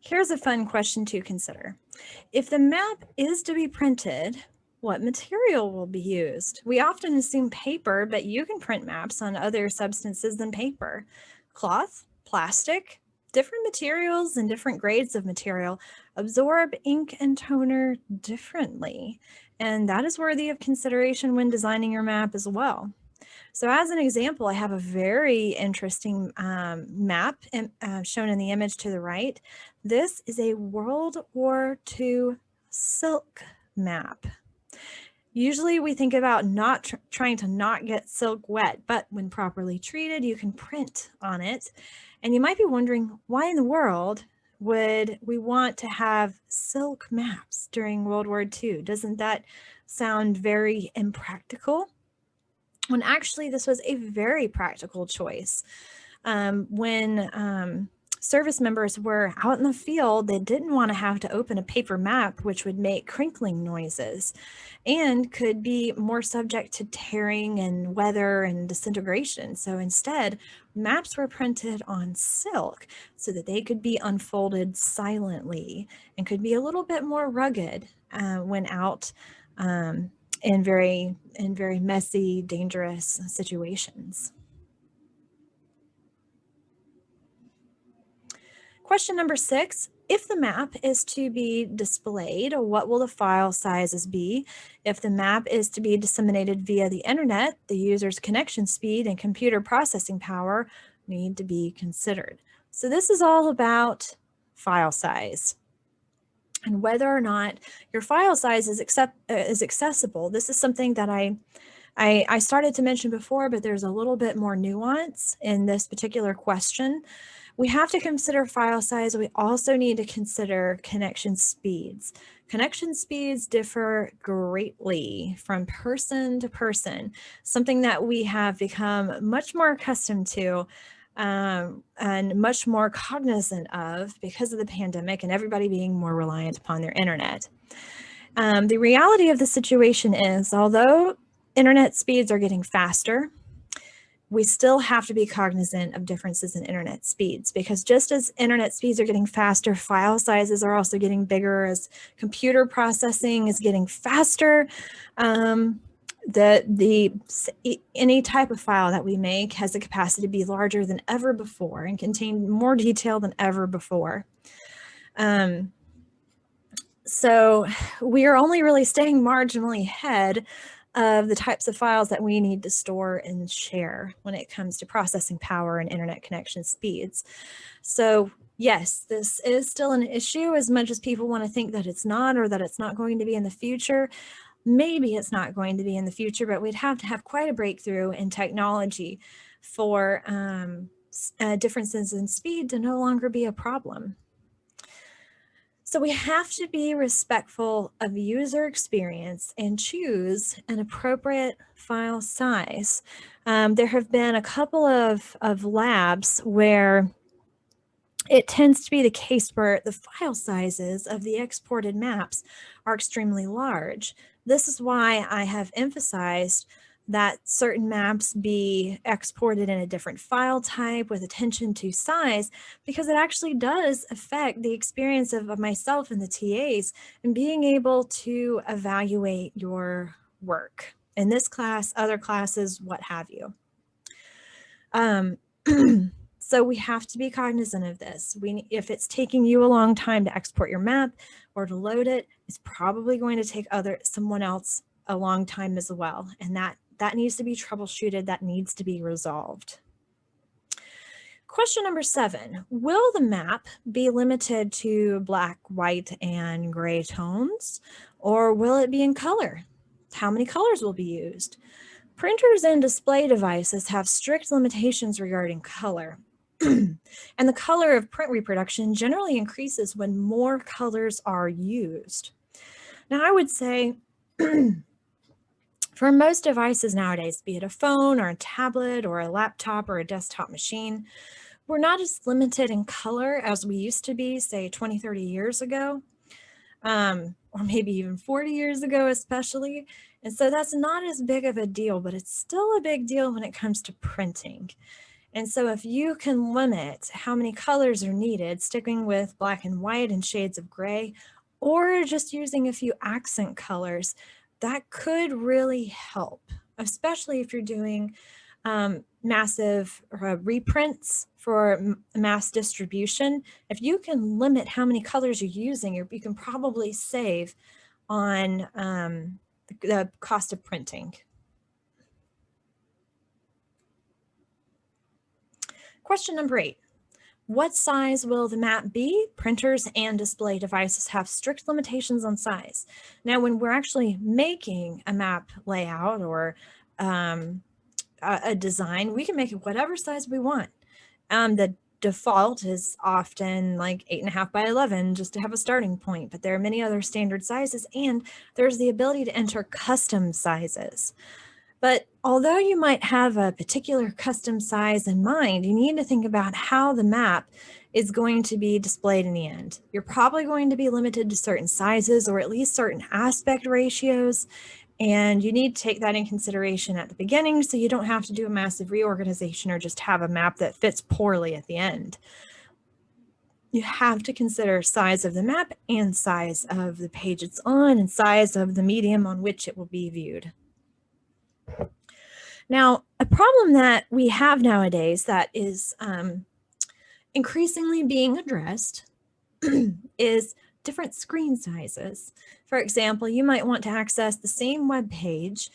Here's a fun question to consider. If the map is to be printed, what material will be used? We often assume paper, but you can print maps on other substances than paper. Cloth, plastic, different materials and different grades of material absorb ink and toner differently, and that is worthy of consideration when designing your map as well. So as an example, I have a very interesting map shown in the image to the right. This is a World War II silk map. Usually we think about not trying to not get silk wet, but when properly treated, you can print on it. And you might be wondering, why in the world would we want to have silk maps during World War II? Doesn't that sound very impractical? When actually this was a very practical choice. When service members were out in the field, they didn't want to have to open a paper map, which would make crinkling noises and could be more subject to tearing and weather and disintegration. So instead, maps were printed on silk so that they could be unfolded silently and could be a little bit more rugged when out in very messy, dangerous situations. Question number 6, if the map is to be displayed, what will the file sizes be? If the map is to be disseminated via the internet, the user's connection speed and computer processing power need to be considered. So this is all about file size and whether or not your file size is accessible. This is something that I started to mention before, but there's a little bit more nuance in this particular question. We have to consider file size. We also need to consider connection speeds. Connection speeds differ greatly from person to person, something that we have become much more accustomed to and much more cognizant of because of the pandemic and everybody being more reliant upon their internet. The reality of the situation is, although internet speeds are getting faster, we still have to be cognizant of differences in internet speeds, because just as internet speeds are getting faster, file sizes are also getting bigger as computer processing is getting faster. Any type of file that we make has the capacity to be larger than ever before and contain more detail than ever before. So we are only really staying marginally ahead of the types of files that we need to store and share when it comes to processing power and internet connection speeds. So yes, this is still an issue, as much as people want to think that it's not, or that it's not going to be in the future. Maybe it's not going to be in the future, but we'd have to have quite a breakthrough in technology for differences in speed to no longer be a problem. So we have to be respectful of user experience and choose an appropriate file size. There have been a couple of labs where it tends to be the case where the file sizes of the exported maps are extremely large. This is why I have emphasized that certain maps be exported in a different file type with attention to size, because it actually does affect the experience of myself and the TAs in being able to evaluate your work. In this class, other classes, what have you. So we have to be cognizant of this. If it's taking you a long time to export your map or to load it, it's probably going to take someone else a long time as well. And that needs to be troubleshooted, that needs to be resolved. Question number 7, will the map be limited to black, white, and gray tones, or will it be in color? How many colors will be used? Printers and display devices have strict limitations regarding color. And the color of print reproduction generally increases when more colors are used. Now, I would say for most devices nowadays, be it a phone or a tablet or a laptop or a desktop machine, we're not as limited in color as we used to be, say 20, 30 years ago, or maybe even 40 years ago especially. And so that's not as big of a deal, but it's still a big deal when it comes to printing. And so if you can limit how many colors are needed, sticking with black and white and shades of gray, or just using a few accent colors, that could really help, especially if you're doing massive reprints for mass distribution. If you can limit how many colors you're using, you can probably save on the cost of printing. Question number 8. What size will the map be? Printers and display devices have strict limitations on size. Now, when we're actually making a map layout or a design, we can make it whatever size we want. The default is often like 8.5 by 11 just to have a starting point, but there are many other standard sizes, and there's the ability to enter custom sizes. But although you might have a particular custom size in mind, you need to think about how the map is going to be displayed in the end. You're probably going to be limited to certain sizes or at least certain aspect ratios, and you need to take that in consideration at the beginning so you don't have to do a massive reorganization or just have a map that fits poorly at the end. You have to consider size of the map and size of the page it's on and size of the medium on which it will be viewed. Now, a problem that we have nowadays that is increasingly being addressed is different screen sizes. For example, you might want to access the same web page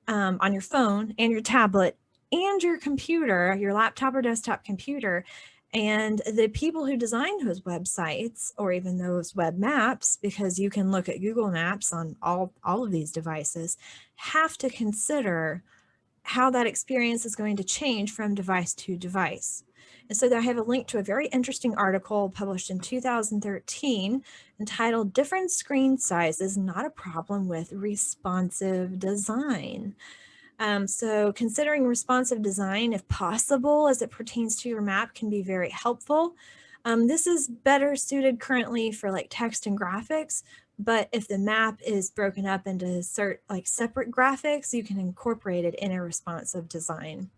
on your phone and your tablet and your computer, your laptop or desktop computer, and the people who design those websites or even those web maps, because you can look at Google Maps on all of these devices, have to consider how that experience is going to change from device to device. And so I have a link to a very interesting article published in 2013 entitled "Different Screen Sizes Not a Problem with Responsive Design." So considering responsive design, if possible, as it pertains to your map, can be very helpful. This is better suited currently for like text and graphics, but if the map is broken up into separate graphics, you can incorporate it in a responsive design.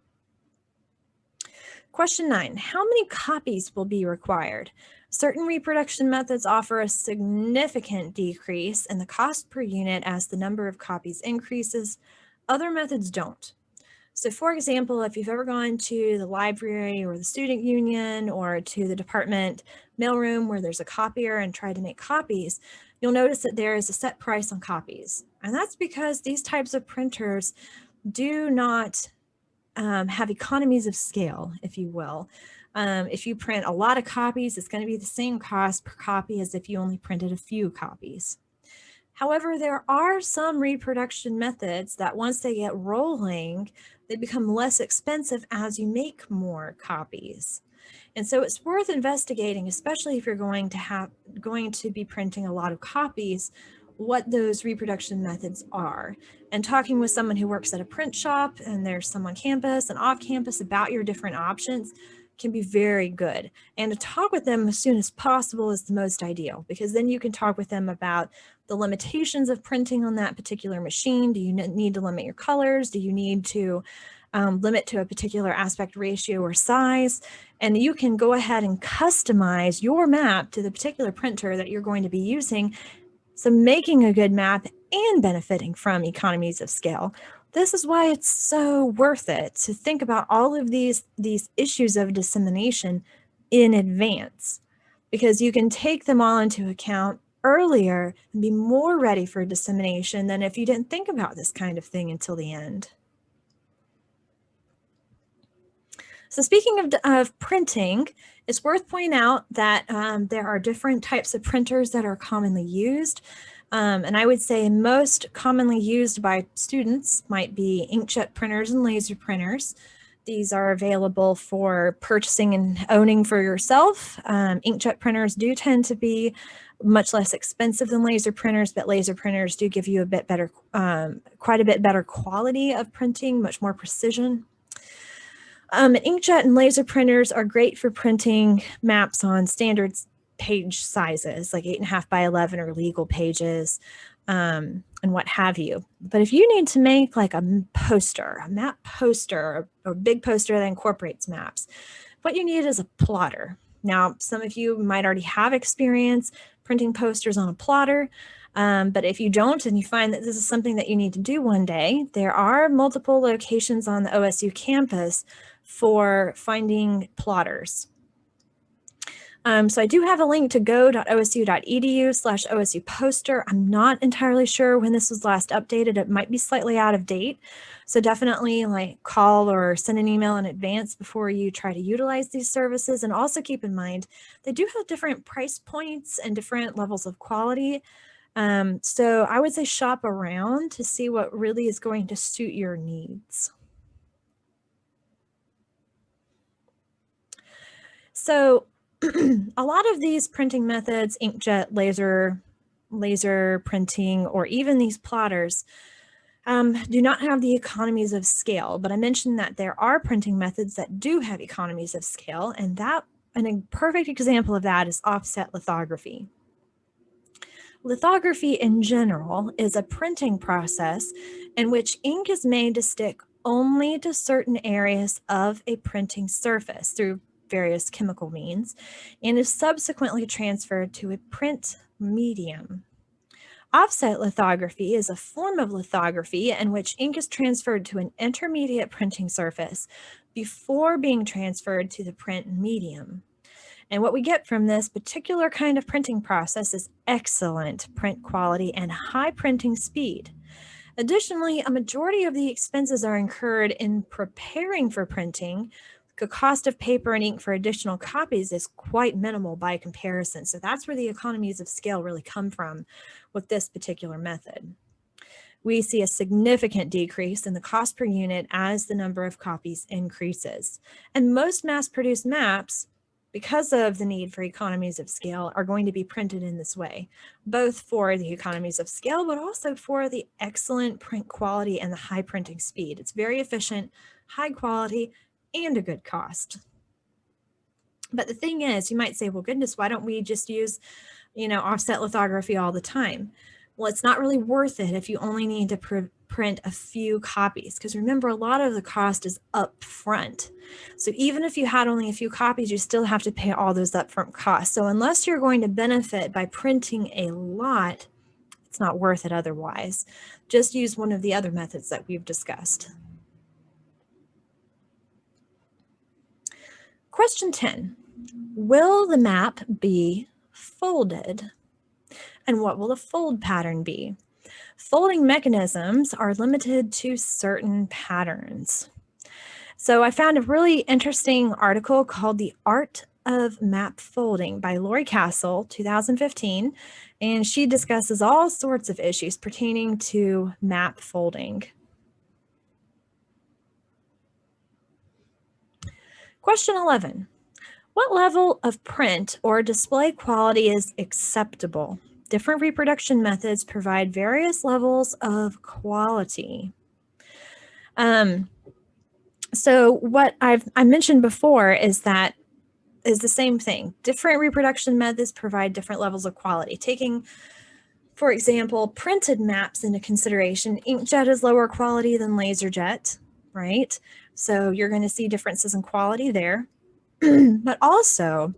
Question 9, how many copies will be required? Certain reproduction methods offer a significant decrease in the cost per unit as the number of copies increases. Other methods don't. So for example, if you've ever gone to the library or the student union or to the department mailroom where there's a copier and tried to make copies, you'll notice that there is a set price on copies. And that's because these types of printers do not have economies of scale, if you will. If you print a lot of copies, it's going to be the same cost per copy as if you only printed a few copies. However, there are some reproduction methods that once they get rolling, they become less expensive as you make more copies. And so it's worth investigating, especially if you're going to be printing a lot of copies, what those reproduction methods are. And talking with someone who works at a print shop, and there's some on campus and off campus, about your different options can be very good. And to talk with them as soon as possible is the most ideal, because then you can talk with them about the limitations of printing on that particular machine. Do you need to limit your colors? Do you need to limit to a particular aspect ratio or size? And you can go ahead and customize your map to the particular printer that you're going to be using, so making a good map and benefiting from economies of scale. This is why it's so worth it to think about all of these issues of dissemination in advance, because you can take them all into account earlier and be more ready for dissemination than if you didn't think about this kind of thing until the end. So speaking of printing, it's worth pointing out that there are different types of printers that are commonly used. And I would say most commonly used by students might be inkjet printers and laser printers. These are available for purchasing and owning for yourself. Inkjet printers do tend to be much less expensive than laser printers, but laser printers do give you a bit better, quite a bit better quality of printing, much more precision. Inkjet and laser printers are great for printing maps on standard page sizes, like 8.5 by 11 or legal pages. and what have you. But if you need to make like a poster, a map poster, or a big poster that incorporates maps, what you need is a plotter. Now, some of you might already have experience printing posters on a plotter, but if you don't and you find that this is something that you need to do one day, there are multiple locations on the OSU campus for finding plotters. So I do have a link to go.osu.edu/OSU poster. I'm not entirely sure when this was last updated. It might be slightly out of date. So definitely like call or send an email in advance before you try to utilize these services. And also keep in mind, they do have different price points and different levels of quality. So I would say shop around to see what really is going to suit your needs. So a lot of these printing methods, inkjet, laser printing, or even these plotters do not have the economies of scale. But I mentioned that there are printing methods that do have economies of scale, and a perfect example of that is offset lithography. Lithography in general is a printing process in which ink is made to stick only to certain areas of a printing surface through various chemical means and is subsequently transferred to a print medium. Offset lithography is a form of lithography in which ink is transferred to an intermediate printing surface before being transferred to the print medium. And what we get from this particular kind of printing process is excellent print quality and high printing speed. Additionally, a majority of the expenses are incurred in preparing for printing. The cost of paper and ink for additional copies is quite minimal by comparison. So that's where the economies of scale really come from with this particular method. We see a significant decrease in the cost per unit as the number of copies increases. And most mass-produced maps, because of the need for economies of scale, are going to be printed in this way, both for the economies of scale, but also for the excellent print quality and the high printing speed. It's very efficient, high quality, and a good cost. But the thing is, you might say, well, goodness, why don't we just use, offset lithography all the time? Well, it's not really worth it if you only need to print a few copies, because remember, a lot of the cost is up front. So even if you had only a few copies, you still have to pay all those upfront costs. So unless you're going to benefit by printing a lot, it's not worth it otherwise. Just use one of the other methods that we've discussed. Question 10, will the map be folded? And what will the fold pattern be? Folding mechanisms are limited to certain patterns. So I found a really interesting article called The Art of Map Folding by Lori Castle, 2015, and she discusses all sorts of issues pertaining to map folding. Question 11, what level of print or display quality is acceptable? Different reproduction methods provide various levels of quality. So what I mentioned before is the same thing. Different reproduction methods provide different levels of quality. Taking, for example, printed maps into consideration, inkjet is lower quality than laserjet, right? So you're going to see differences in quality there. But also,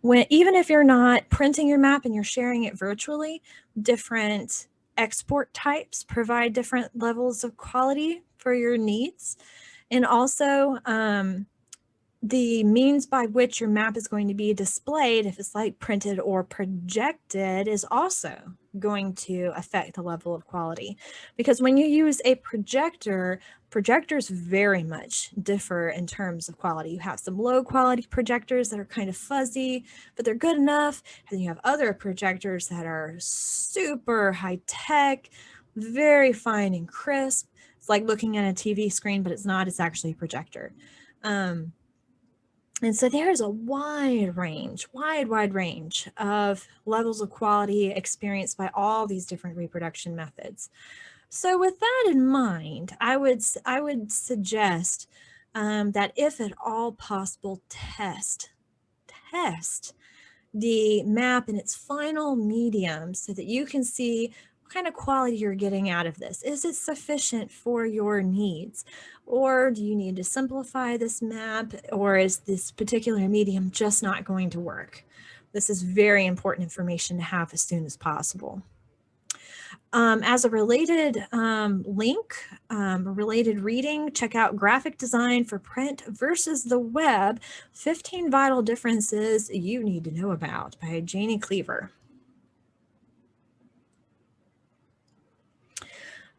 even if you're not printing your map and you're sharing it virtually, different export types provide different levels of quality for your needs. And also, the means by which your map is going to be displayed, if it's like printed or projected, is also going to affect the level of quality. Because when you use a projector, projectors very much differ in terms of quality. You have some low quality projectors that are kind of fuzzy, but they're good enough. And you have other projectors that are super high tech, very fine and crisp. It's like looking at a TV screen, but it's not, it's actually a projector. And so there's a wide range of levels of quality experienced by all these different reproduction methods. So with that in mind, I would suggest that if at all possible, test the map in its final medium so that you can see what kind of quality you're getting out of this. Is it sufficient for your needs? Or do you need to simplify this map? Or is this particular medium just not going to work? This is very important information to have as soon as possible. As a related link, a related reading, check out Graphic Design for Print versus the Web, 15 Vital Differences You Need to Know About by Janie Cleaver.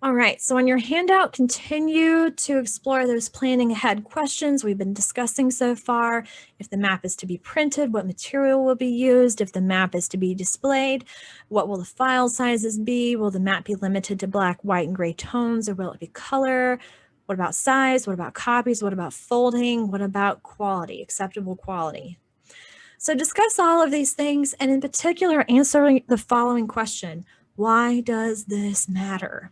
All right, so on your handout, continue to explore those planning ahead questions we've been discussing so far. If the map is to be printed, what material will be used? If the map is to be displayed, what will the file sizes be? Will the map be limited to black, white, and gray tones, or will it be color? What about size? What about copies? What about folding? What about quality, acceptable quality? So discuss all of these things, and in particular, answering the following question: why does this matter?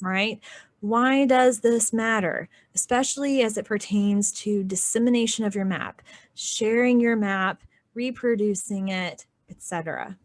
Right? Why does this matter? Especially as it pertains to dissemination of your map, sharing your map, reproducing it, etc.